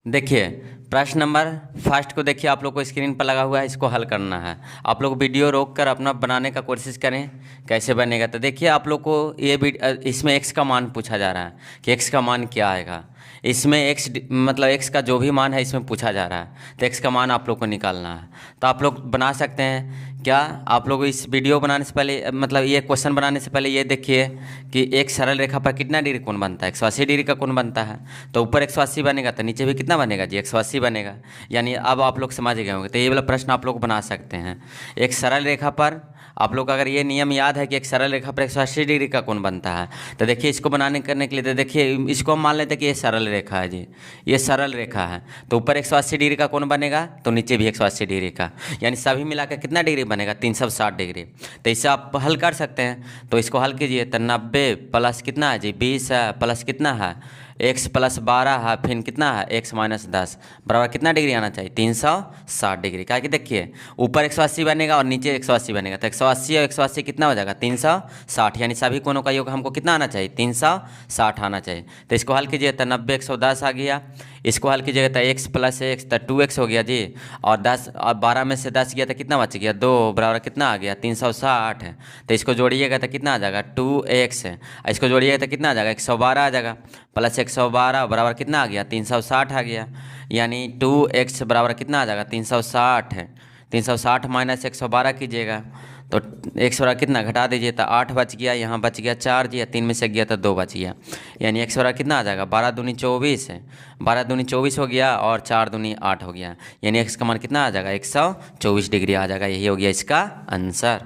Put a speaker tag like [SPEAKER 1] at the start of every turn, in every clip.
[SPEAKER 1] देखिए, प्रश्न number first को देखिए, आप लोग को स्क्रीन पर लगा हुआ है, इसको हल करना है। आप लोग वीडियो रोक कर अपना बनाने का कोशिश करें, कैसे बनेगा। तो देखिए, आप लोग को इसमें x का मान पूछा जा रहा है कि x का मान क्या आएगा। इसमें मतलब x का जो भी मान है इसमें पूछा जा रहा है, तो x का मान आप लोग को निकालना है। तो आप लोग बना सकते हैं क्या। आप लोग इस वीडियो बनाने से पहले, मतलब ये क्वेश्चन बनाने से पहले ये देखिए कि एक सरल रेखा पर कितना डिग्री कोण बनता है। 180 डिग्री का कोण बनता है। तो ऊपर 180 बनेगा तो नीचे भी कितना बनेगा जी, 180 बनेगा। यानी अब आप लोग समझ गए होंगे। तो ये वाला प्रश्न आप लोग बना सकते हैं। एक सरल रेखा पर आप लोग अगर ये नियम याद है कि एक सरल रेखा पर 180 डिग्री का कोण बनता है, तो देखिए इसको करने के लिए, तो देखिए इसको हम मान लेते हैं कि ये सरल रेखा है जी, ये सरल रेखा है। तो ऊपर 180 डिग्री का कोण बनेगा तो नीचे भी 180 डिग्री का, यानी सभी मिलाकर कितना डिग्री बनेगा, 360 डिग्री। तो इससे आप हल कर सकते हैं। तो इसको हल कीजिए तो 90 प्लस कितना है जी, 20 है, प्लस कितना है x प्लस 12 है, फिर कितना है x माइनस 10 बराबर कितना डिग्री आना चाहिए, 360 डिग्री। क्या कि देखिए ऊपर 180 बनेगा और नीचे 180 बनेगा, तो 180 और 180 कितना हो जाएगा, 360। यानी सभी कोणों का योग हमको कितना आना चाहिए, 360 आना चाहिए। तो इसको हल कीजिए तो 90 110 आ गया। इसको हल कीजिएगा तो x प्लस x तो 2x हो गया जी, और 10 और 12 में से 10 गया तो कितना बच गया, 2 बराबर कितना आ गया, 360 है। तो इसको जोड़िएगा तो कितना आ जाएगा, 2x है। इसको जोड़िएगा तो कितना आ जाएगा, 112 आ जाएगा, प्लस 112 बराबर कितना आ गया, 360 आ गया। यानी 2x बराबर कितना आ जाएगा, 360 है। 360 माइनस 112 कीजिएगा तो x बराबर कितना घटा दीजिए तो 8 बच गया, यहाँ बच गया 4 जी, 3 में से गया तो 2 बच गया। यानी x बराबर कितना आ जाएगा, 12 दूनी 24 है, 12 दूनी 24 हो गया और 4 दूनी 8 हो गया। यानी x का मान कितना आ जाएगा, 124 डिग्री आ जाएगा। यही हो गया इसका आंसर।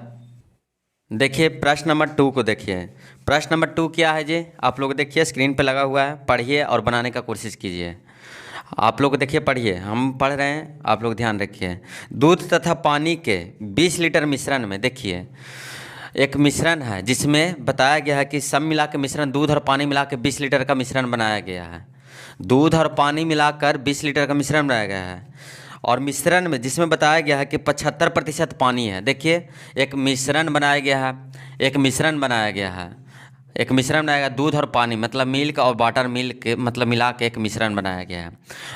[SPEAKER 1] देखिए प्रश्न नंबर 2 को देखिए। प्रश्न नंबर 2 क्या है जी, आप लोग देखिए स्क्रीन पे लगा हुआ है, पढ़िए और बनाने का कोशिश कीजिए। आप लोग देखिए, पढ़िए, हम पढ़ रहे हैं, आप लोग ध्यान रखिए। दूध तथा पानी के 20 लीटर मिश्रण में देखिए एक मिश्रण है जिसमें बताया गया है कि सब मिला के मिश्रण, दूध और पानी मिला के 20 लीटर का मिश्रण बनाया गया है। दूध और पानी मिलाकर 20 लीटर का मिश्रण बनाया गया है, और मिश्रण में जिसमें बताया गया है कि 75% पानी है। देखिए एक मिश्रण बनाया गया है, एक मिश्रण बनाया गया है, एक मिश्रण बनाया गया, दूध और पानी मतलब मिल्क और वाटर मिल्क मतलब मिला के एक मिश्रण बनाया गया है।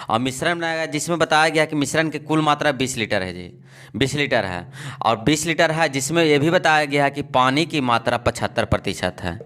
[SPEAKER 1] और मिश्रण बनाया गया जिसमें बताया गया कि मिश्रण की कुल मात्रा 20 लीटर है जी, 20 लीटर है। और 20 लीटर है जिसमें यह भी बताया गया है कि पानी की मात्रा 75% है।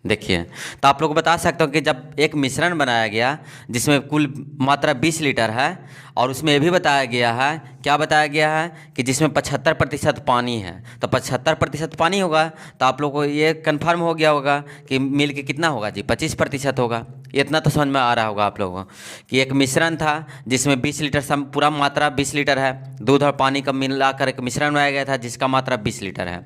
[SPEAKER 1] देखिए तो आप लोग बता सकते हो कि जब एक मिश्रण बनाया गया जिसमें कुल मात्रा 20 लीटर है, और उसमें यह भी बताया गया है, क्या बताया गया है कि जिसमें 75% पानी है, तो 75% पानी होगा, तो आप लोग को ये कन्फर्म हो गया होगा कि मिल के कितना होगा जी, 25% होगा। इतना तो समझ में आ रहा होगा आप लोगों को कि एक मिश्रण था जिसमें 20 लीटर पूरा मात्रा 20 लीटर है, दूध और पानी का मिलाकर एक मिश्रण बनाया गया था जिसका मात्रा 20 लीटर है,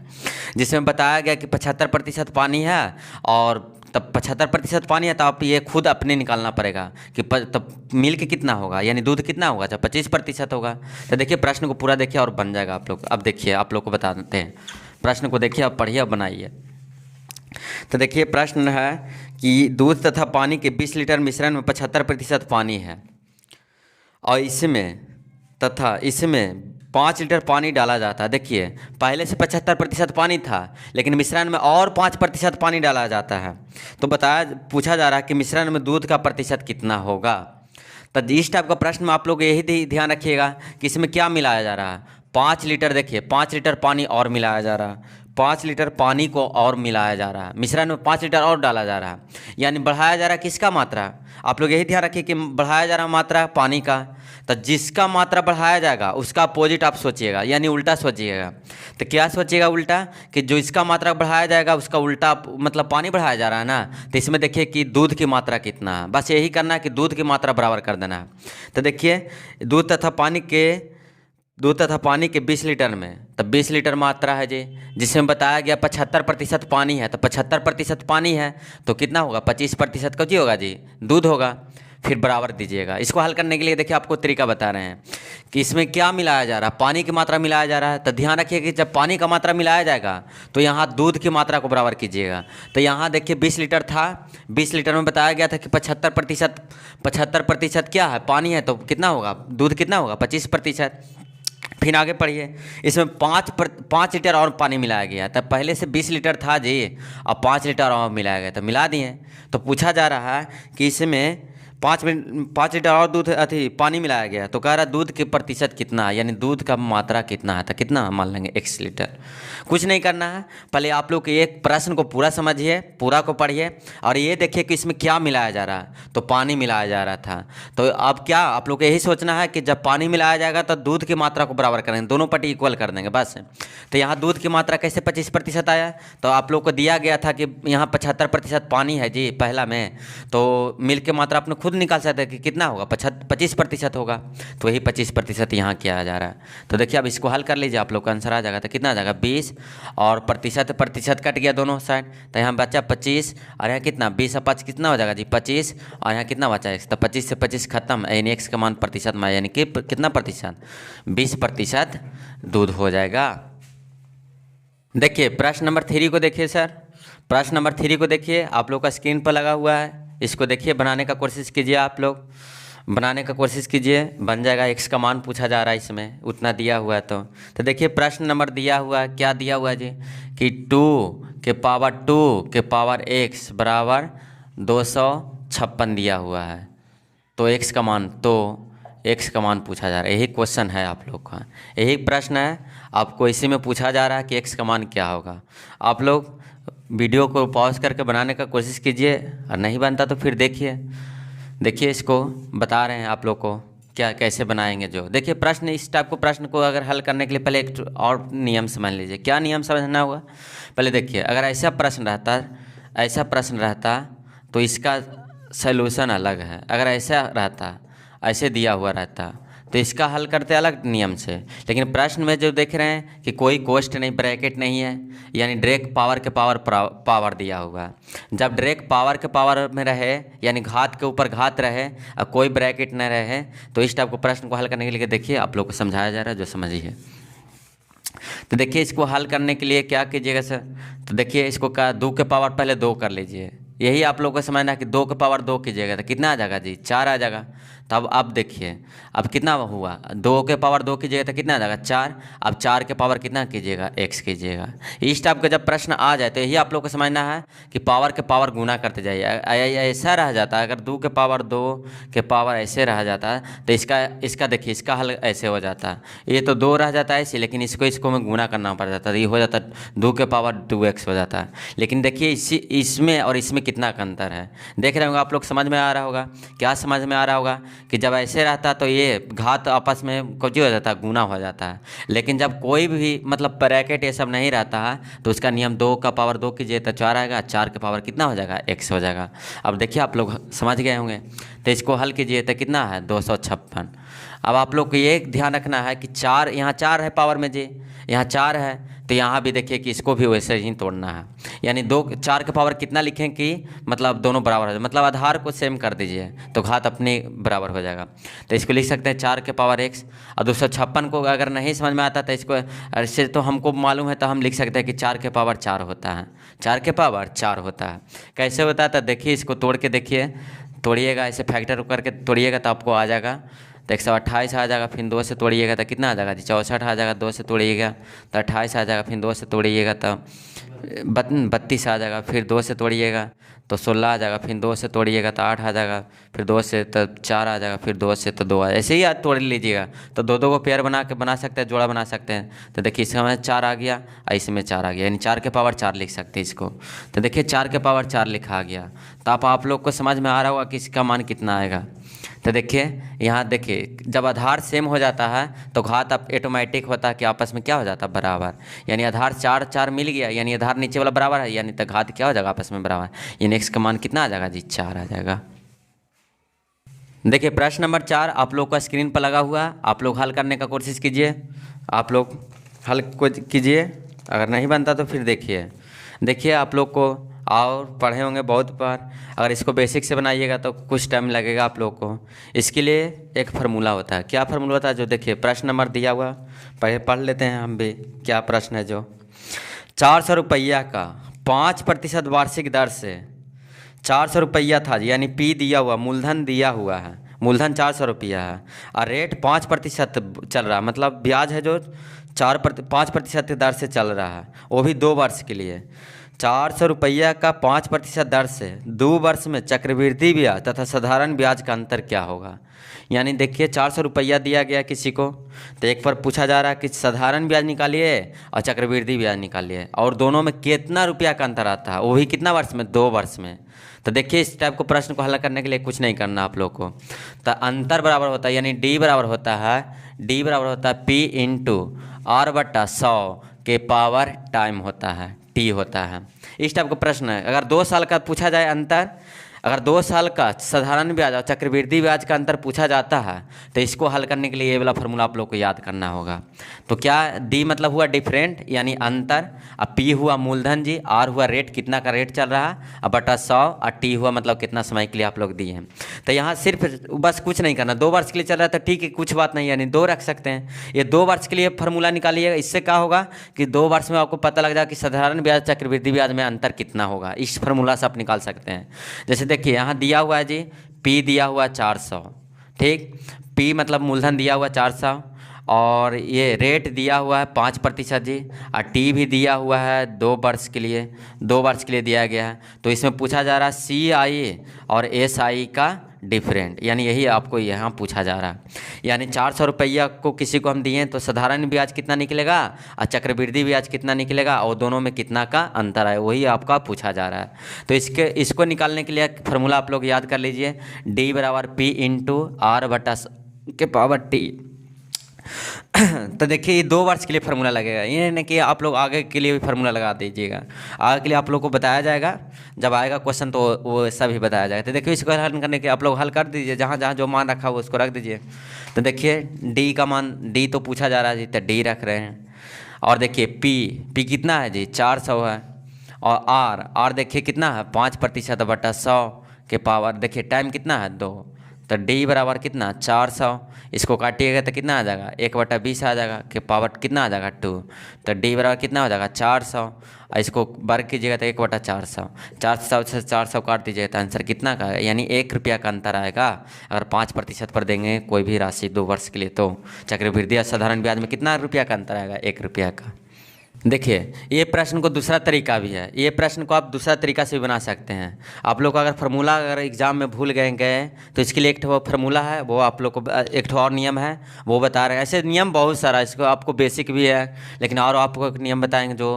[SPEAKER 1] जिसमें बताया गया कि 75% पानी है। और तब 75% पानी है, तो आप ये खुद अपने निकालना पड़ेगा कि तब मिल्क कितना होगा, यानी दूध कितना होगा, जब 25% होगा। तो देखिए प्रश्न को पूरा देखिए और बन जाएगा आप लोग। अब देखिए आप लोग को बता देते हैं, प्रश्न को देखिए, अब पढ़िए और बनाइए। तो देखिए प्रश्न है कि दूध तथा पानी के 20 लीटर मिश्रण में 75% पानी है, और इसमें 5 लीटर पानी डाला जाता है। देखिए पहले से 75% पानी था, लेकिन मिश्रण में और 5% पानी डाला जाता है। तो पूछा जा रहा है कि मिश्रण में दूध का प्रतिशत कितना होगा। तो इस टाइप का प्रश्न में आप लोग यही ध्यान रखिएगा कि इसमें क्या मिलाया जा रहा है। 5 लीटर, देखिए 5 लीटर पानी और मिलाया जा रहा है, 5 लीटर पानी को और मिलाया जा रहा है, मिश्रण में 5 लीटर और डाला जा रहा है, यानी बढ़ाया जा रहा है किसका मात्रा। आप लोग यही ध्यान रखिए कि बढ़ाया जा रहा है मात्रा पानी का। तो जिसका मात्रा बढ़ाया जाएगा उसका अपोजिट आप सोचिएगा, यानी उल्टा सोचिएगा। तो क्या सोचिएगा उल्टा, कि जो इसका मात्रा बढ़ाया जाएगा उसका उल्टा, मतलब पानी बढ़ाया जा रहा है ना। तो इसमें देखिए कि दूध की मात्रा कितना है, बस यही करना है कि दूध की मात्रा बराबर कर देना है। तो देखिए दूध तथा पानी के 20 लीटर में, तब 20 लीटर मात्रा है जी, जिसमें बताया गया 75% पानी है। तो 75% पानी है तो कितना होगा, 25% का जी होगा जी, दूध होगा। फिर बराबर दीजिएगा। इसको हल करने के लिए देखिए आपको तरीका बता रहे हैं कि इसमें क्या मिलाया जा रहा है, पानी की मात्रा मिलाया जा रहा है। तो ध्यान रखिए कि जब पानी का मात्रा मिलाया जाएगा तो यहाँ दूध की मात्रा को बराबर कीजिएगा। तो यहाँ देखिए 20 लीटर था, 20 लीटर में बताया गया था कि 75% क्या है, पानी है, तो कितना होगा, दूध कितना होगा, 25%। फिर आगे पढ़िए, इसमें 5 लीटर और पानी मिलाया गया। तब पहले से 20 लीटर था जी, अब 5 लीटर और मिलाया गया, तो मिला दिए। तो पूछा जा रहा है कि इसमें 5 लीटर और दूध अथी पानी मिलाया गया, तो कह रहा है दूध के प्रतिशत कितना है, यानी दूध का मात्रा कितना है, तो कितना मान लेंगे x लीटर। कुछ नहीं करना है, पहले आप लोग एक प्रश्न को पूरा समझिए, पूरा को पढ़िए और ये देखिए कि इसमें क्या मिलाया जा रहा है, तो पानी मिलाया जा रहा था। तो अब क्या आप लोग को यही सोचना है कि जब पानी मिलाया जाएगा तो दूध की मात्रा को बराबर करेंगे, दोनों पट्टी इक्वल कर देंगे बस। तो यहाँ दूध की मात्रा कैसे 25% आया, तो आप लोग को दिया गया था कि यहाँ 75% पानी है जी पहला में, तो मिल्क की मात्रा आपने खुद निकाल सकते हैं कि कितना होगा, 25% होगा, तो वही 25% यहाँ किया जा रहा है। तो देखिए अब इसको हल कर लीजिए, आप लोग का आंसर आ जाएगा। तो कितना आ जाएगा 20 और प्रतिशत कट गया दोनों साइड, तो यहाँ बचा 25 और यहाँ कितना 20 और 5 कितना हो जाएगा जी 25, और यहाँ कितना बचा x, तो 25 से 25 खत्म, यानी x का मान प्रतिशत में यानी कि कितना प्रतिशत 20% दूध हो जाएगा। देखिए प्रश्न नंबर 3 को देखिए सर, प्रश्न नंबर 3 को देखिए, आप लोग का स्क्रीन पर लगा हुआ है, इसको देखिए बनाने का कोशिश कीजिए, आप लोग बनाने का कोशिश कीजिए, बन जाएगा। x का मान पूछा जा रहा है, इसमें उतना दिया हुआ है। तो देखिए प्रश्न नंबर दिया हुआ है, क्या दिया हुआ है जी कि 2 के पावर x बराबर 256 दिया हुआ है, तो x का मान पूछा जा रहा है। यही क्वेश्चन है आप लोग का, यही प्रश्न है, आपको इसी में पूछा जा रहा है कि x का मान क्या होगा। आप लोग वीडियो को पॉज करके बनाने का कोशिश कीजिए, और नहीं बनता तो फिर देखिए इसको बता रहे हैं आप लोग को क्या कैसे बनाएंगे। जो देखिए प्रश्न, इस टाइप को प्रश्न को अगर हल करने के लिए पहले एक और नियम समझ लीजिए। क्या नियम समझना होगा, पहले देखिए अगर ऐसा प्रश्न रहता तो इसका सलूशन अलग है, अगर ऐसा रहता, ऐसे दिया हुआ रहता तो इसका हल करते अलग नियम से। लेकिन प्रश्न में जो देख रहे हैं कि कोई कोष्ट नहीं, ब्रैकेट नहीं है, यानी डायरेक्ट पावर के पावर दिया हुआ है। जब डायरेक्ट पावर के पावर में रहे, यानी घात के ऊपर घात रहे और कोई ब्रैकेट न रहे, तो इस टाइप को प्रश्न को हल करने के लिए देखिए आप लोग को समझाया जा रहा है, जो समझिए। तो देखिए इसको हल करने के लिए क्या कीजिएगा सर, तो देखिए इसको का 2 के पावर पहले 2 कर लीजिए, यही आप लोग को समझना है कि 2 के पावर 2 कीजिएगा तो कितना आ जाएगा जी 4 आ जाएगा। तो अब देखिए अब कितना हुआ, 2 के पावर 2 कीजिएगा तो कितना आ जाएगा 4। अब 4 के पावर कितना कीजिएगा x कीजिएगा। इस टाइप का जब प्रश्न आ जाए तो यही आप लोग को समझना है कि पावर के पावर गुना करते जाइए। ऐसा रह जाता है, अगर 2 के पावर 2 के पावर ऐसे रह जाता है तो इसका देखिए इसका हल ऐसे हो जाता है, ये तो 2 रह जाता है ऐसे, लेकिन इसको में गुना करना पड़ जाता है, ये हो जाता है 2 के पावर 2x हो जाता है। लेकिन देखिए इसमें और इसमें कितना का अंतर है, देख रहे होंगे आप लोग, समझ में आ रहा होगा। क्या समझ में आ रहा होगा कि जब ऐसे रहता तो ये घात आपस में कुछ हो जाता है, गुना हो जाता है। लेकिन जब कोई भी मतलब ब्रैकेट ये सब नहीं रहता है तो उसका नियम 2 का पावर 2 कीजिए तो 4 आएगा, 4 के पावर कितना हो जाएगा x हो जाएगा। अब देखिए आप लोग समझ गए होंगे, तो इसको हल कीजिए तो कितना है 256। अब आप लोग को ये ध्यान रखना है कि 4 यहाँ 4 है पावर में जी, यहाँ 4 है, तो यहाँ भी देखिए कि इसको भी वैसे ही तोड़ना है, यानी 4 के पावर कितना लिखें कि मतलब दोनों बराबर हो जाए, मतलब आधार को सेम कर दीजिए तो घात अपने बराबर हो जाएगा। तो इसको लिख सकते हैं 4 के पावर x। और 256 को अगर नहीं समझ में आता तो इसको ऐसे तो हमको मालूम है, तो हम लिख सकते हैं कि 4 के पावर 4 होता है, 4 के पावर 4 होता है। कैसे होता है तो देखिए इसको तोड़ के देखिए, तोड़िएगा ऐसे फैक्टर करके तोड़िएगा तो आपको आ जाएगा तो 128 आ जाएगा, फिर 2 से तोड़िएगा तो कितना आ जाएगा जी 64 आ जाएगा, 2 से तोड़िएगा तो 28 आ जाएगा, फिर 2 से तोड़िएगा तो 32 आ जाएगा, फिर 2 से तोड़िएगा तो 16 आ जाएगा, फिर 2 से तोड़िएगा तो 8 आ जाएगा, फिर 2 से तो 4 आ जाएगा, फिर 2 से तो 2 ऐसे ही तोड़ लीजिएगा तो 2 को पेयर बना के बना सकते हैं, जोड़ा बना सकते हैं। तो देखिए इसमें 4 आ गया और इसमें 4 आ गया, यानी 4 के पावर 4 लिख सकते हैं इसको। तो देखिए 4 के पावर 4 लिखा गया, तो आप लोग को समझ में आ रहा होगा कि इसका मान कितना आएगा। तो देखिए यहाँ देखिए जब आधार सेम हो जाता है तो घात अब ऑटोमेटिक होता है कि आपस में क्या हो जाता है बराबर, यानी आधार 4 4 मिल गया, यानी आधार नीचे वाला बराबर है, यानी तो घात क्या हो जाएगा आपस में बराबर, यानी x का मान कितना आ जाएगा जी 4 आ जाएगा। देखिए प्रश्न नंबर 4 आप लोग का स्क्रीन पर लगा हुआ है, आप लोग हल करने का कोशिश कीजिए, आप लोग हल कीजिए, अगर नहीं बनता तो फिर देखिए आप लोग को और पढ़े होंगे बहुत बार, अगर इसको बेसिक से बनाइएगा तो कुछ टाइम लगेगा आप लोग को। इसके लिए एक फार्मूला होता है, क्या फार्मूला होता है, जो देखिए प्रश्न नंबर दिया हुआ पहले पढ़ लेते हैं हम भी, क्या प्रश्न है। जो 400 रुपया का 5% वार्षिक दर से 400 रुपया था, यानी P दिया हुआ, मूलधन दिया हुआ है, मूलधन 400 रुपया है और रेट 5% चल रहा है, मतलब ब्याज है जो 5% दर से चल रहा है, वो भी 2 वर्ष के लिए। ₹400 का 5% दर से 2 वर्ष में चक्रवृद्धि ब्याज तथा साधारण ब्याज का अंतर क्या होगा। यानी देखिए ₹400 दिया गया किसी को, तो एक पर पूछा जा रहा है कि साधारण ब्याज निकालिए और चक्रवृद्धि ब्याज निकालिए, और दोनों में कितना रुपया का अंतर आता है, वो भी कितना वर्ष में, 2 वर्ष में। तो देखिए इस टाइप को प्रश्न को हल करने के लिए कुछ नहीं करना आप लोग को, तो अंतर बराबर होता है, यानी डी बराबर होता है P इंटू R/100 के पावर टाइम होता है, टी होता है। इस टाइप का प्रश्न है। अगर 2 साल का पूछा जाए अंतर, अगर 2 साल का साधारण ब्याज और चक्रवृद्धि ब्याज का अंतर पूछा जाता है, तो इसको हल करने के लिए ये वाला फार्मूला आप लोग को याद करना होगा। तो क्या डी मतलब हुआ डिफरेंट यानी अंतर, और पी हुआ मूलधन जी, आर हुआ रेट, कितना का रेट चल रहा है, और बटा 100, और टी हुआ मतलब कितना समय के लिए आप लोग दिए हैं। तो यहाँ सिर्फ बस कुछ नहीं करना, 2 वर्ष के लिए चल रहा है तो ठीक है, कुछ बात नहीं, यानी 2 रख सकते हैं। ये 2 वर्ष के लिए फार्मूला निकालिएगा, इससे क्या होगा कि 2 वर्ष में आपको पता लग जाएगा कि साधारण ब्याज चक्रवृद्धि ब्याज में अंतर कितना होगा। इस फार्मूला से आप निकाल सकते हैं। जैसे देखिए यहाँ दिया हुआ है जी, पी दिया हुआ 400, ठीक, पी मतलब मूलधन दिया हुआ 400, और ये रेट दिया हुआ है 5% जी, और टी भी दिया हुआ है 2 वर्ष के लिए, 2 वर्ष के लिए दिया गया है। तो इसमें पूछा जा रहा है CI और SI का डिफरेंट, यानी यही आपको यहाँ पूछा जा रहा है। यानी ₹400 को किसी को हम दिए तो साधारण ब्याज कितना निकलेगा और चक्रवृद्धि ब्याज कितना निकलेगा, और दोनों में कितना का अंतर है, वही आपका पूछा जा रहा है। तो इसको निकालने के लिए फार्मूला आप लोग याद कर लीजिए, D बराबर P इंटू R/100 के पावर टी। तो देखिए ये 2 वर्ष के लिए फार्मूला लगेगा, ये नहीं कि आप लोग आगे के लिए भी फार्मूला लगा दीजिएगा, आगे के लिए आप लोग को बताया जाएगा, जब आएगा क्वेश्चन तो वो ऐसा भी बताया जाएगा। तो देखिए इसको हल करने के आप लोग हल कर दीजिए, जहाँ जहाँ जो मान रखा हो उसको रख दीजिए। तो देखिए डी का मान, डी तो पूछा जा रहा है जी, तो डी रख रहे हैं। और देखिए पी कितना है जी, 400 है, और आर देखिए कितना है, 5% बटा 100 के पावर, देखिए टाइम कितना है 2, तो डी बराबर कितना 400, इसको काटिएगा तो कितना आ जाएगा 1/20 आ जाएगा, के पावर कितना आ जाएगा 2, तो डी बराबर कितना हो जाएगा 400, और इसको वर्ग कीजिएगा तो 1/400, 400 से 400 काट दीजिएगा तो आंसर कितना का है, यानी ₹1 का अंतर आएगा। अगर 5% पर देंगे कोई भी राशि 2 वर्ष के लिए, तो चक्रवृद्धि या साधारण ब्याज में कितना रुपया का अंतर आएगा, ₹1 का। देखिए ये प्रश्न को दूसरा तरीका भी है, ये प्रश्न को आप दूसरा तरीका से भी बना सकते हैं। आप लोग अगर फार्मूला अगर एग्जाम में भूल गए तो इसके लिए एक फार्मूला है, वो आप लोग को एक और नियम है वो बता रहे हैं। ऐसे नियम बहुत सारा, इसको आपको बेसिक भी है, लेकिन और आपको एक नियम बताएंगे जो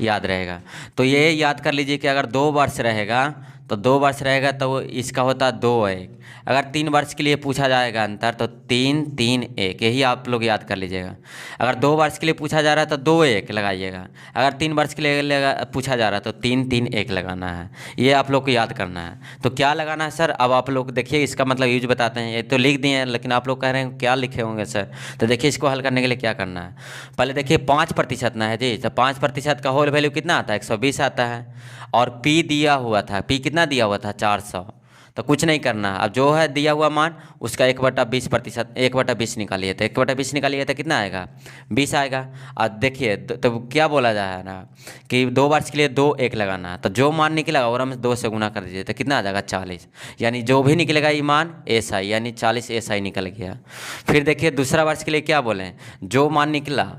[SPEAKER 1] याद रहेगा। तो ये याद कर लीजिए कि अगर 2 वर्ष रहेगा तो 2 वर्ष रहेगा तो इसका होता है 2-1। अगर 3 वर्ष के लिए पूछा जाएगा अंतर तो 3-3-1, यही आप लोग याद कर लीजिएगा। अगर 2 वर्ष के लिए पूछा जा रहा है तो 2-1 लगाइएगा, अगर 3 वर्ष के लिए पूछा जा रहा है तो 3-3-1 लगाना है, ये आप लोग को याद करना है। तो क्या लगाना है सर, अब आप लोग देखिए इसका मतलब यूज बताते हैं, ये तो लिख दिए हैं लेकिन आप लोग कह रहे हैं क्या लिखे होंगे सर। तो देखिए इसको हल करने के लिए क्या करना है, पहले देखिए 5% ना है जी, तो 5% का होल वैल्यू कितना आता है 120 आता है, और पी दिया हुआ था, पी कितना दिया हुआ था 400, तो कुछ नहीं करना, अब जो है दिया हुआ मान उसका 1/20%, 1/20 निकालिए, तो 1/20 निकालिए तो कितना आएगा 20 आएगा। और देखिए तो क्या बोला जा रहा है ना कि 2 वर्ष के लिए 2-1 लगाना है, तो जो मान निकलेगा और हम 2 से गुना कर दीजिए तो कितना आ जाएगा 40, यानी जो भी निकलेगा ये मान SI, यानी 40 SI निकल गया। फिर देखिए दूसरा वर्ष के लिए क्या बोले, जो मान निकला,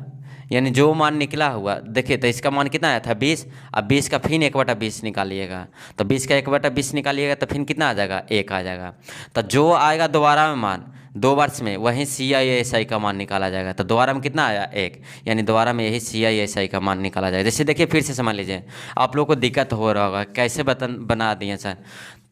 [SPEAKER 1] यानी जो मान निकला हुआ, देखिए तो इसका मान कितना आया था 20, अब 20 का फिर 1/20 निकालिएगा, तो 20 का 1/20 निकालिएगा तो फिर कितना आ जाएगा 1 आ जाएगा। तो जो आएगा दोबारा में मान 2 वर्ष में वहीं CI SI का मान निकाला जाएगा, तो दोबारा में कितना आया 1, यानी दोबारा में यही CI SI का मान निकाला जाएगा। जैसे देखिए फिर से समझ लीजिए, आप लोग को दिक्कत हो रहा होगा कैसे बना दिए सर।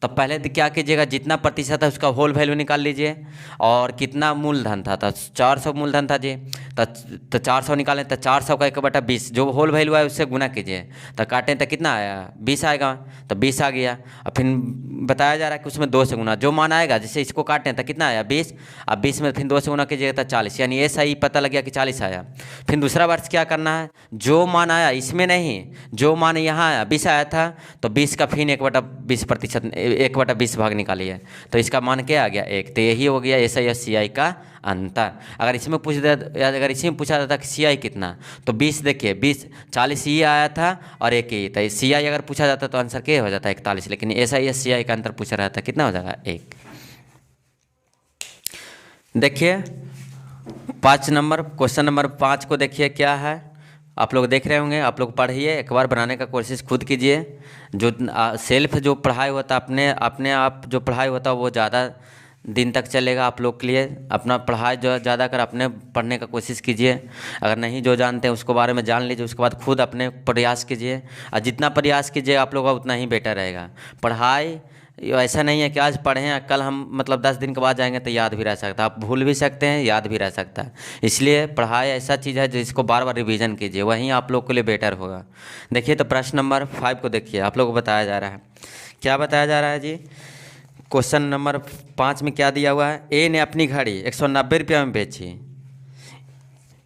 [SPEAKER 1] तो पहले क्या कीजिएगा, जितना प्रतिशत है उसका होल वैल्यू निकाल लीजिए, और कितना मूलधन था, तो 400 मूलधन था जी, तो 400 निकालें तो 400 का 1/20 जो होल वैल्यू है उससे गुना कीजिए, तो काटें तो कितना आया 20 आएगा, तो 20 आ गया। और फिर बताया जा रहा है कि उसमें 2 से गुना जो मान आएगा, जैसे इसको काटें तो कितना आया 20, अब 20 में फिर 2 से गुना कीजिएगा तो 40, यानी ये सही पता लग गया कि 40 आया। फिर दूसरा वर्ष क्या करना है, जो मान आया इसमें नहीं, जो मान यहाँ आया 20 आया था, तो 20 का फिर 1/20%, 1/20 भाग निकालिए, तो इसका मान क्या आ गया 1, तो यही हो गया SI और CI का अंतर। अगर इसमें अगर इसी में पूछा जाता कि CI कितना, तो 20 देखिए 20 40 ये आया था और 1 ही, तो CI अगर पूछा जाता तो आंसर क्या हो जाता है 41, लेकिन SI या CI का अंतर पूछा रहता कितना हो जाएगा 1। देखिए 5 नंबर क्वेश्चन नंबर 5 को देखिए क्या है, आप लोग देख रहे होंगे, आप लोग पढ़िए, एक बार बनाने का कोशिश खुद कीजिए। जो सेल्फ जो पढ़ाई होता है, अपने अपने आप जो पढ़ाई होता है वो ज़्यादा दिन तक चलेगा आप लोग के लिए। अपना पढ़ाई जो ज़्यादा कर अपने पढ़ने का कोशिश कीजिए। अगर नहीं जो जानते हैं उसके बारे में जान लीजिए, उसके बाद खुद अपने प्रयास कीजिए, और जितना प्रयास कीजिए आप लोग का उतना ही बेटर रहेगा। पढ़ाई ऐसा नहीं है कि आज पढ़ें कल हम मतलब 10 दिन के बाद जाएंगे तो याद भी रह सकता है, आप भूल भी सकते हैं, याद भी रह सकता है। इसलिए पढ़ाई ऐसा चीज़ है जिसको बार बार रिवीजन कीजिए, वहीं आप लोग के लिए बेटर होगा। देखिए तो प्रश्न नंबर 5 को देखिए, आप लोग को बताया जा रहा है, क्या बताया जा रहा है जी। क्वेश्चन नंबर 5 में क्या दिया हुआ है, ए ने अपनी घड़ी 190 रुपये में बेची।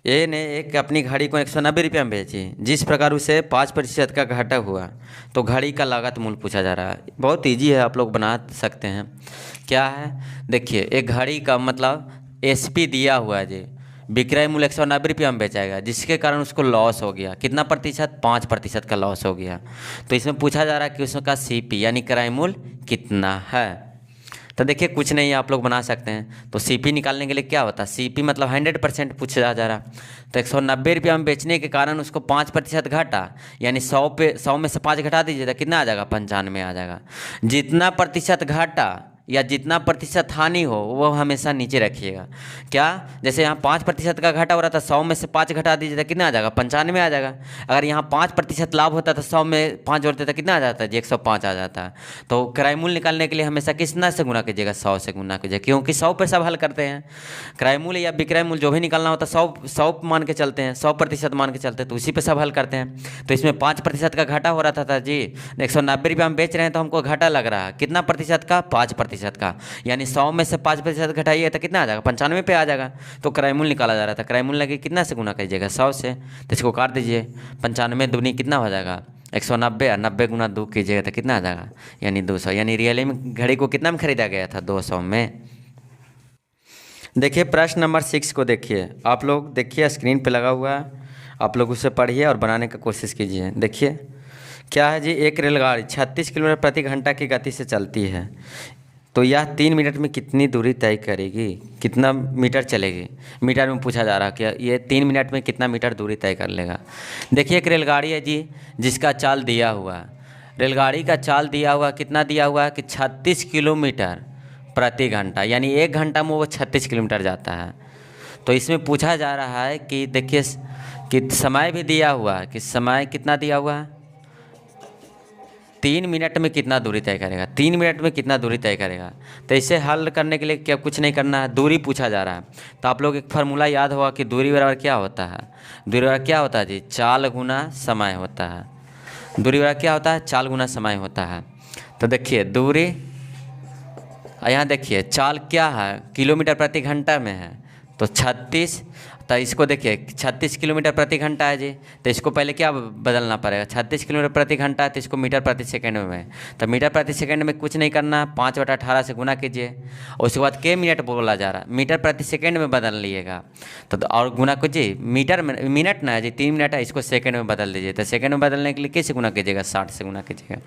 [SPEAKER 1] ए ने एक अपनी घड़ी को 190 रुपये में बेची, जिस प्रकार उसे 5% का घाटा हुआ तो घड़ी का लागत मूल्य पूछा जा रहा है। बहुत इजी है, आप लोग बना सकते हैं। क्या है, देखिए एक घड़ी का मतलब एसपी दिया हुआ है जी, विक्रय मूल्य 190 रुपये में बेचाएगा, जिसके कारण उसको लॉस हो गया। कितना प्रतिशत, 5% का लॉस हो गया। तो इसमें पूछा जा रहा है कि उसका सीपी यानी क्रय मूल्य कितना है। तो देखिए कुछ नहीं, आप लोग बना सकते हैं। तो सीपी निकालने के लिए क्या होता है, सीपी मतलब 100% पूछा जा रहा। तो 190 रुपये में बेचने के कारण उसको 5% घाटा, यानी 100 में से 5 घटा दीजिए तो कितना आ जाएगा, 95 आ जाएगा। जितना प्रतिशत घाटा या जितना प्रतिशत हानि हो वो हमेशा नीचे रखिएगा। क्या, जैसे यहाँ 5% का घाटा हो रहा था, 100 में से 5 घटा दीजिए तो कितना आ जाएगा, 95 आ जाएगा। अगर यहाँ 5% लाभ होता तो 100 में 5 जोड़ते तो कितना आ जाता है जी, 105 आ जाता है। तो क्रय मूल्य निकालने के लिए हमेशा कितना से गुना कीजिएगा, 100 से गुना कीजिए, क्योंकि 100 पे सब हल करते हैं। क्रय मूल्य या विक्रय मूल्य जो भी निकालना होता है 100 मान के चलते हैं, 100% मान के चलते हैं, तो उसी पे सब हल करते हैं। तो इसमें 5% का घाटा हो रहा था जी, 190 रुपये हम बेच रहे हैं तो हमको घाटा लग रहा है, कितना प्रतिशत का, 5% का, यानी 100 में से 5% घटाइए तो कितना आ जाएगा, 95 पे आ जाएगा। तो क्रय मूल्य निकाला जा रहा था, क्रय मूल्य लगे कितना से गुना कीजिएगा, 100 से। तो इसको काट दीजिए, 95 दूनी कितना हो जाएगा, 190, और 90 गुना 2 कीजिएगा तो कितना आ जाएगा, यानी 200। यानी रियली में घड़ी को कितना में खरीदा गया था, 200 में। देखिए प्रश्न नंबर 6 को देखिए, आप लोग देखिए स्क्रीन पे लगा हुआ है, आप लोग उसे पढ़िए और बनाने का कोशिश कीजिए। देखिए क्या है जी, एक रेलगाड़ी 36 किलोमीटर प्रति घंटा की गति से चलती है, तो यह 3 मिनट में कितनी दूरी तय करेगी, कितना मीटर चलेगी। मीटर में पूछा जा रहा है कि ये 3 मिनट में कितना मीटर दूरी तय कर लेगा। देखिए एक रेलगाड़ी है जी, जिसका चाल दिया हुआ है, रेलगाड़ी का चाल दिया हुआ कितना दिया हुआ है कि 36 किलोमीटर प्रति घंटा, यानी 1 घंटा में वो 36 किलोमीटर जाता है। तो इसमें पूछा जा रहा है कि देखिए कि समय भी दिया हुआ है, कि समय कितना दिया हुआ है, 3 मिनट में कितना दूरी तय करेगा, 3 मिनट में कितना दूरी तय करेगा। तो इसे हल करने के लिए क्या, कुछ नहीं करना है, दूरी पूछा जा रहा है। तो आप लोग एक फार्मूला याद होगा कि दूरी बराबर क्या होता है, दूरी बराबर क्या होता है जी, चाल गुना समय होता है। दूरी बराबर क्या होता है, चाल गुना समय होता है। तो देखिए दूरी, यहाँ देखिए चाल क्या है, किलोमीटर प्रति घंटा में है, तो 36, तो इसको देखिए 36 किलोमीटर प्रति घंटा है जी, तो इसको पहले क्या बदलना पड़ेगा, 36 किलोमीटर प्रति घंटा है तो इसको मीटर प्रति सेकंड में है। तो मीटर प्रति सेकंड में कुछ नहीं करना, 5/18 से गुना कीजिए, और उसके बाद के मिनट बोला जा रहा है, मीटर प्रति सेकंड में बदल लीजिएगा। तो और गुना कीजिए, मीटर में मिनट ना है जी, 3 मिनट है, इसको सेकंड में बदल दीजिए। तो सेकंड में बदलने के लिए किससे गुना कीजिएगा, 60 से गुना कीजिएगा।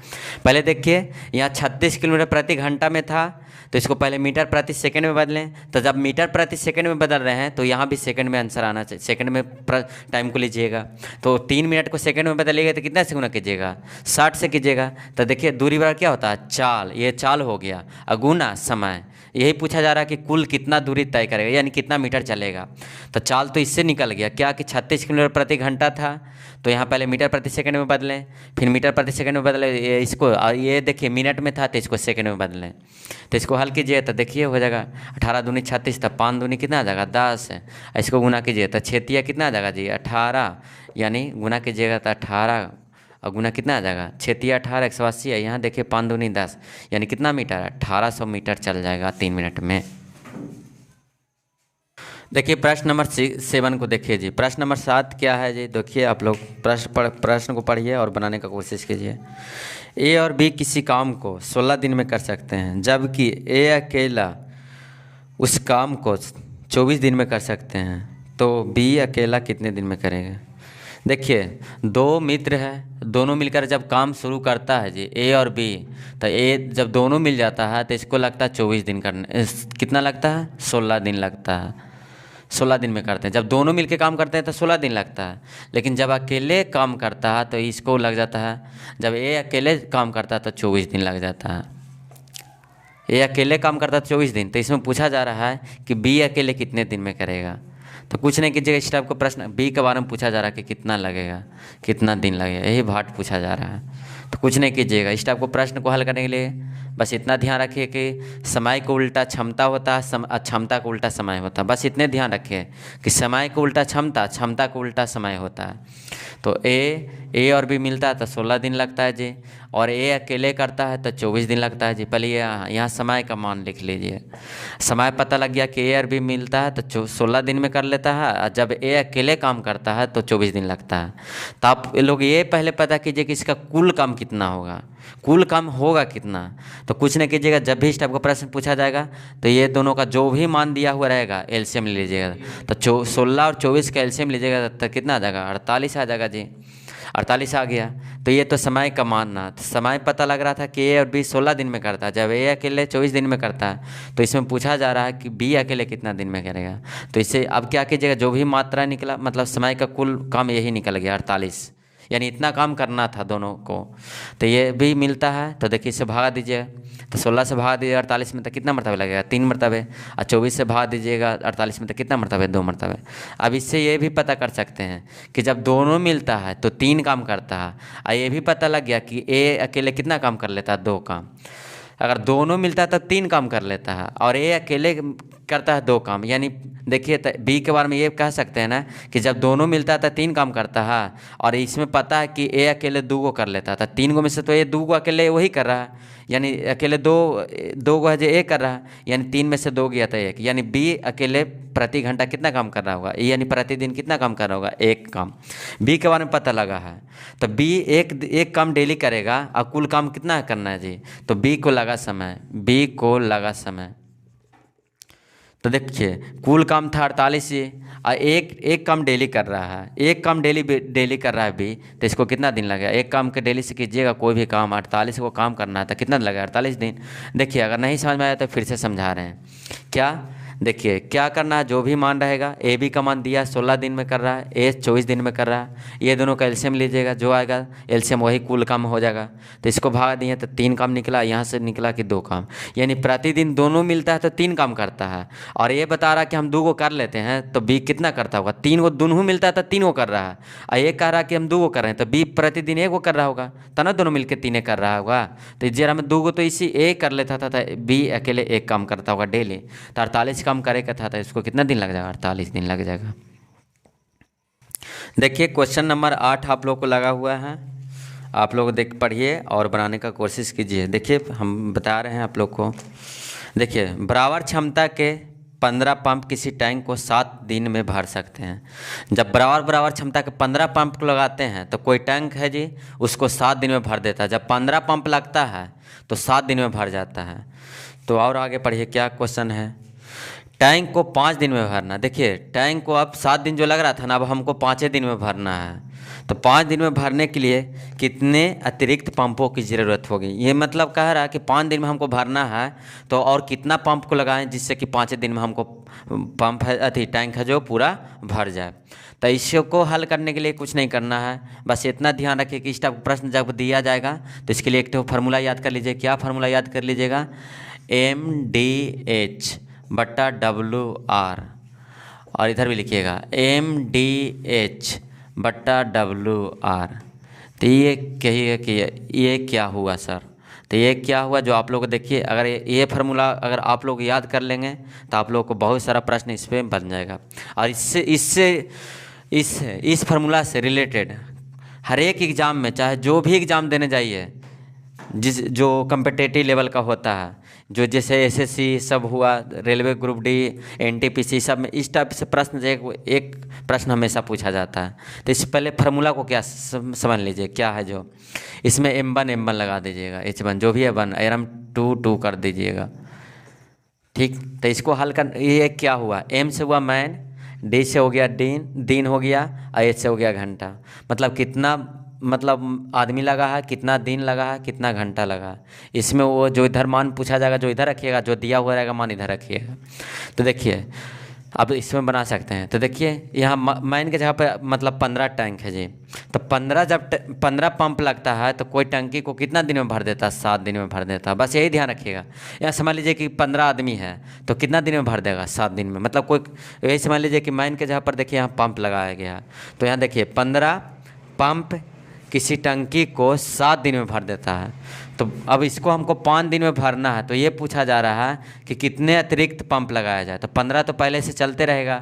[SPEAKER 1] पहले देखिए यहाँ 36 किलोमीटर प्रति घंटा में था, तो इसको पहले मीटर प्रति सेकंड में बदलें। तो जब मीटर प्रति सेकंड में बदल रहे हैं तो यहाँ भी सेकंड में आंसर आना चाहिए, सेकंड में टाइम को लीजिएगा। तो 3 मिनट को सेकंड में बदलिएगा तो कितना से गुना कीजिएगा, 60 से कीजिएगा। तो देखिए दूरी बराबर क्या होता है, चाल, ये चाल हो गया, अगुना समय। यही पूछा जा रहा है कि कुल कितना दूरी तय करेगा, यानी कितना मीटर चलेगा। तो चाल तो इससे निकल गया क्या कि 36 किलोमीटर प्रति घंटा था, तो यहाँ पहले मीटर प्रति सेकंड में बदलें, फिर मीटर प्रति सेकंड में बदलें, इसको ये देखिए मिनट में था तो इसको सेकंड में बदलें। तो इसको हल कीजिए तो देखिए हो जाएगा 18 दूनी 36, तब 5 दूनी कितना आ जाएगा 10, इसको गुना कीजिए तो 6 कितना आ जाएगा जी 18, यानी गुना कीजिएगा तो 18 और गुना कितना आ जाएगा, 6 18 180 है। यहाँ देखिए 5 दूनी 10, यानी कितना मीटर, 1800 मीटर चल जाएगा 3 मिनट में। देखिए प्रश्न नंबर 7 को देखिए जी, प्रश्न नंबर 7 क्या है जी, देखिए आप लोग प्रश्न को पढ़िए और बनाने का कोशिश कीजिए। ए और बी किसी काम को 16 दिन में कर सकते हैं, जबकि ए अकेला उस काम को 24 दिन में कर सकते हैं, तो बी अकेला कितने दिन में करेगा। देखिए 2 मित्र हैं, दोनों मिलकर जब काम शुरू करता है जी, ए और बी, तो ए जब दोनों मिल जाता है तो इसको लगता है 24 दिन करने, कितना लगता है, 16 दिन लगता है, 16 दिन में करते हैं। जब दोनों मिलके काम करते हैं तो 16 दिन लगता है, लेकिन जब अकेले काम करता है तो इसको लग जाता है, जब ए अकेले काम करता है तो 24 दिन लग जाता है। ए अकेले काम करता है 24 दिन। तो इसमें पूछा जा रहा है कि बी अकेले कितने दिन में करेगा। तो कुछ नहीं कीजिएगा, इस टाइप का प्रश्न बी के बारे में पूछा जा रहा है कि कितना लगेगा, कितना दिन लगेगा, यही भाट पूछा जा रहा है। तो कुछ नहीं कीजिएगा, इस टाइप को प्रश्न को हल करने के लिए बस इतना ध्यान रखिए कि समय को उल्टा क्षमता होता है, क्षमता को उल्टा समय होता है। बस इतने ध्यान रखिए कि समय को उल्टा क्षमता, क्षमता को उल्टा समय होता है। तो ए और बी मिलता है तो 16 दिन लगता है जी, और ए अकेले करता है तो 24 दिन लगता है जी। पहले यहाँ समय का मान लिख लीजिए। समय पता लग गया कि ए और बी मिलता है तो 16 दिन में कर लेता है, और जब ए अकेले काम करता है तो 24 दिन लगता है। तो आप लोग ये पहले पता कीजिए कि इसका कुल काम कितना होगा, कुल काम होगा कितना। तो कुछ नहीं कीजिएगा, जब भी इस टाइप का प्रश्न पूछा जाएगा तो ये दोनों का जो भी मान दिया हुआ रहेगा एलसीएम ले लीजिएगा। तो 16 और 24 का एलसीएम लीजिएगा तो कितना आ जाएगा, 48 आ जाएगा जी। 48 आ गया। तो ये तो समय का मानना, तो समय पता लग रहा था कि ए और बी 16 दिन में करता है, जब ए अकेले 24 दिन में करता है। तो इसमें पूछा जा रहा है कि बी अकेले कितना दिन में करेगा। तो इससे अब क्या कीजिएगा, जो भी मात्रा निकला मतलब समय का कुल काम यही निकल गया 48, यानी इतना काम करना था दोनों को। तो ये भी मिलता है। तो देखिए इससे भागा दीजिएगा, तो 16 से भागा दीजिएगा 48 में तो कितना मरतबे लगेगा, 3 मरतबे। और 24 से भागा दीजिएगा 48 में तो कितना मरतबे, 2 मरतबे। अब इससे ये भी पता कर सकते हैं कि जब दोनों मिलता है तो 3 काम करता है। और ये भी पता लग गया कि ए अकेले कितना काम कर लेता है, 2 काम। अगर दोनों मिलता है तो 3 काम कर लेता है, और ए अकेले करता है 2 काम। यानी देखिए बी के बारे में ये कह सकते हैं ना कि जब दोनों मिलता है तो 3 काम करता है, और इसमें पता है कि ए अकेले 2 को कर लेता था। 3 गो में से तो ये 2 को अकेले वही कर रहा है, यानी अकेले 2 को है जो ए कर रहा है, यानी 3 में से 2 गया था 1, यानी बी अकेले प्रति घंटा कितना काम कर रहा होगा, यानी प्रतिदिन कितना काम कर रहा होगा, 1 काम। बी के बारे में पता लगा है, तो बी एक काम डेली करेगा, और कुल काम कितना करना है जी। तो बी को लगा समय, बी को लगा समय। तो देखिए कुल काम था 48 ये, और एक काम डेली कर रहा है, एक काम डेली कर रहा है बी। तो इसको कितना दिन लगेगा, एक काम के डेली से कीजिएगा कोई भी काम, 48 को काम करना है तो कितना लगेगा, 48 दिन। देखिए अगर नहीं समझ में आया तो फिर से समझा रहे हैं। क्या देखिए क्या करना है, जो भी मान रहेगा, ए बी का मान दिया 16 दिन में कर रहा है, ए 24 दिन में कर रहा है। ये दोनों का एलसीएम लीजिएगा, जो आएगा एलसीएम वही कुल काम हो जाएगा। तो इसको भागा दिए तो 3 काम निकला, यहाँ से निकला कि 2 काम, यानी प्रतिदिन दोनों मिलता है तो 3 काम करता है। और ये बता रहा है कि हम 2 को कर लेते हैं, तो बी कितना करता होगा, 3 को दोनों मिलता है तो 3 को कर रहा है। और ये कह रहा है कि हम 2 को कर रहे हैं, तो बी प्रतिदिन 1 को कर रहा होगा, तो ना दोनों मिलकर 3 कर रहा होगा। तो जरा में 2 को तो इसी ए कर लेता था, बी अकेले 1 काम करता होगा डेली। तो 48 काम करेगा था, इसको कितना दिन लग जाएगा, 48 दिन लग जाएगा। देखिए क्वेश्चन नंबर 8 आप लोग को लगा हुआ है, आप लोग देख पढ़िए और बनाने का कोशिश कीजिए। देखिए हम बता रहे हैं आप लोग को। देखिए बराबर क्षमता के 15 पंप किसी टैंक को 7 दिन में भर सकते हैं। जब बराबर क्षमता के 15 पंप को लगाते हैं तो कोई टैंक है जी उसको 7 दिन में भर देता है। जब 15 पंप लगता है तो 7 दिन में भर जाता है। तो और आगे पढ़िए क्या क्वेश्चन है। टैंक को 5 दिन में भरना। देखिए टैंक को अब 7 दिन जो लग रहा था ना, अब हमको 5 दिन में भरना है। तो 5 दिन में भरने के लिए कितने अतिरिक्त पंपों की ज़रूरत होगी। ये मतलब कह रहा है कि 5 दिन में हमको भरना है, तो और कितना पंप को लगाएं जिससे कि 5 दिन में हमको पंप है टैंक है जो पूरा भर जाए। तो इसको हल करने के लिए कुछ नहीं करना है, बस इतना ध्यान रखिए कि इस टाइप प्रश्न जब दिया जाएगा तो इसके लिए एक तो फार्मूला याद कर लीजिए। क्या फार्मूला याद कर लीजिएगा, MDH बट्टा WR, और इधर भी लिखिएगा MDH बट्टा WR। तो ये कहिए कि ये क्या हुआ सर। तो ये क्या हुआ जो आप लोग देखिए, अगर ये फार्मूला अगर आप लोग याद कर लेंगे तो आप लोग को बहुत सारा प्रश्न इस पर बन जाएगा। और इस फार्मूला से रिलेटेड हर एक एग्ज़ाम में, चाहे जो भी एग्ज़ाम देने जाइए, जो कम्पिटिटिव लेवल का होता है, जो जैसे SSC सब हुआ, रेलवे ग्रुप D, NTPC सब में इस टाइप से प्रश्न एक प्रश्न हमेशा पूछा जाता है। तो इससे पहले फार्मूला को क्या समझ लीजिए क्या है। जो इसमें M1 लगा दीजिएगा, H1 जो भी है 1, RM2 कर दीजिएगा, ठीक। तो इसको हल कर, ये क्या हुआ, M से हुआ मैन, D से हो गया दिन हो गया, और H से हो गया घंटा। मतलब कितना मतलब आदमी लगा है, कितना दिन लगा है, कितना घंटा लगा है। इसमें वो जो इधर मान पूछा जाएगा जो इधर रखिएगा, जो दिया हुआ रहेगा मान इधर रखिएगा। तो देखिए अब इसमें बना सकते हैं। तो देखिए यहाँ माइन के जगह पर मतलब 15 टैंक है जी, तो 15 जब 15 पंप लगता है तो कोई टंकी को कितना दिन में भर देता है? 7 दिन में भर देता है। बस यही ध्यान रखिएगा। यहाँ समझ लीजिए कि 15 आदमी है तो कितना दिन में भर देगा? 7 दिन में। मतलब कोई यही समझ लीजिए कि माइन के जगह पर देखिए यहाँ पंप लगाया गया है, तो यहाँ देखिए 15 पंप किसी टंकी को 7 दिन में भर देता है। तो अब इसको हमको 5 दिन में भरना है, तो ये पूछा जा रहा है कि कितने अतिरिक्त पंप लगाया जाए। तो 15 तो पहले से चलते रहेगा,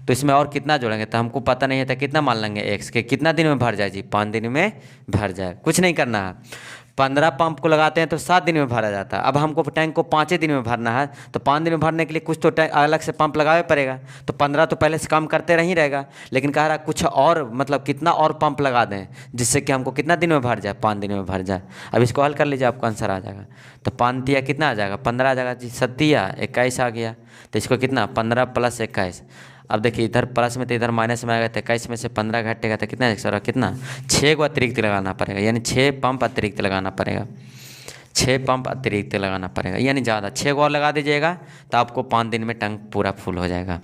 [SPEAKER 1] तो इसमें और कितना जोड़ेंगे? तो हमको पता नहीं है, तो कितना मान लेंगे एक्स के कितना दिन में भर जाए जी? 5 दिन में भर जाए। कुछ नहीं करना है। 15 पंप को लगाते हैं तो 7 दिन में भरा जाता है। अब हमको टैंक को 5 दिन में भरना है, तो 5 दिन में भरने के लिए कुछ तो टैंक अलग से पंप लगावे पड़ेगा। तो 15 तो पहले से काम करते रह ही रहेगा, लेकिन कह रहा कुछ और मतलब कितना और पंप लगा दें जिससे कि हमको कितना दिन में भर जाए? 5 दिन में भर जाए। अब इसको हल कर लीजिए, आपको आंसर आ जाएगा। तो 5 तिया कितना आ जाएगा? 15 आ जाएगा जी। 7 तिया 21 आ गया। तो इसको कितना? 15 + 21। अब देखिए इधर प्लस में तो इधर माइनस में आएगा, तो 21 में से 15 घटेगा तो कितना एक्स्ट्रा? कितना? 6 को अतिरिक्त लगाना पड़ेगा, यानी 6 पंप अतिरिक्त लगाना पड़ेगा। 6 पंप अतिरिक्त लगाना पड़ेगा, यानी ज़्यादा 6 को और लगा दीजिएगा तो आपको 5 दिन में टैंक पूरा फुल हो जाएगा।